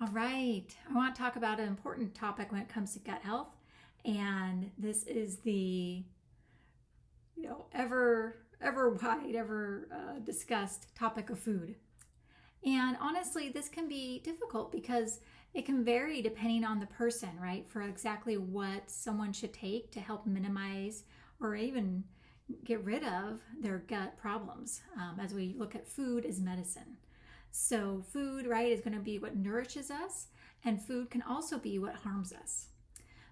All right. I want to talk about an important topic when it comes to gut health. And this is the, ever wide, ever discussed topic of food. And honestly, this can be difficult because it can vary depending on the person, right? For exactly what someone should take to help minimize or even get rid of their gut problems, as we look at food as medicine. So, food, right, is going to be what nourishes us, and food can also be what harms us.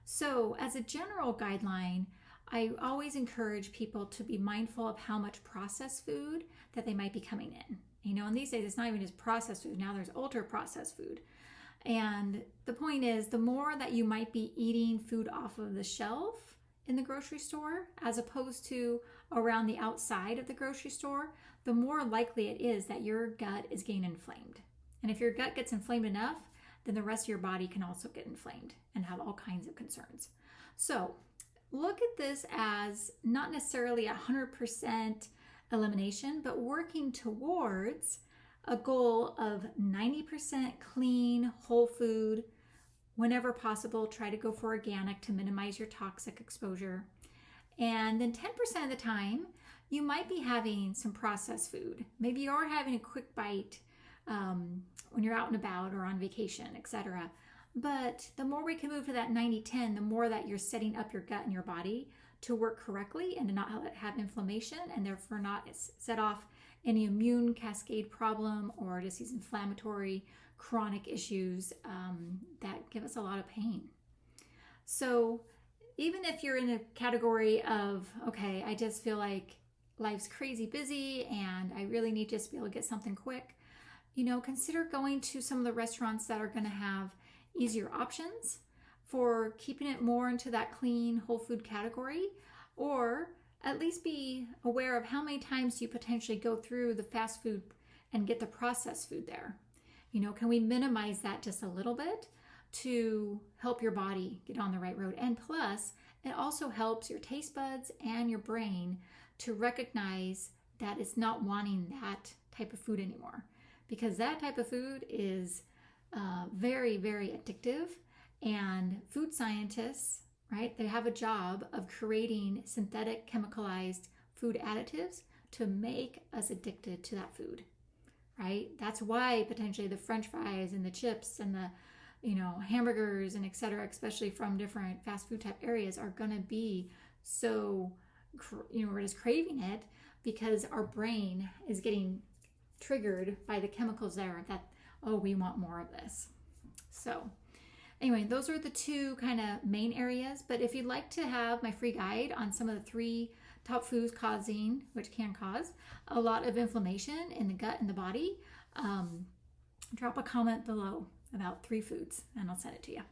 So, as a general guideline, I always encourage people to be mindful of how much processed food that they might be coming in. And these days it's not even just processed food, now there's ultra processed food. And the point is, the more that you might be eating food off of the shelf in the grocery store, as opposed to around the outside of the grocery store, the more likely it is that your gut is getting inflamed. And if your gut gets inflamed enough, then the rest of your body can also get inflamed and have all kinds of concerns. So look at this as not necessarily 100% elimination, but working towards a goal of 90% clean, whole food. Whenever possible, try to go for organic to minimize your toxic exposure. And then 10% of the time, you might be having some processed food. Maybe you are having a quick bite when you're out and about or on vacation, etc. But the more we can move to that 90-10, the more that you're setting up your gut and your body to work correctly and to not have inflammation, and therefore not set off any immune cascade problem or just these inflammatory chronic issues that give us a lot of pain. So even if you're in a category of, okay, I just feel like life's crazy busy and I really need just to be able to get something quick, consider going to some of the restaurants that are going to have easier options for keeping it more into that clean whole food category, or at least be aware of how many times you potentially go through the fast food and get the processed food there. Can we minimize that just a little bit to help your body get on the right road? And plus, it also helps your taste buds and your brain to recognize that it's not wanting that type of food anymore, because that type of food is very, very addictive. And food scientists, right, they have a job of creating synthetic chemicalized food additives to make us addicted to that food, right? That's why potentially the French fries and the chips and the hamburgers and etc., especially from different fast food type areas, are going to be so, we're just craving it because our brain is getting triggered by the chemicals there that, oh, we want more of this. So anyway, those are the two kind of main areas. But if you'd like to have my free guide on some of the 3 top foods which can cause a lot of inflammation in the gut and the body, drop a comment below about 3 foods and I'll send it to you.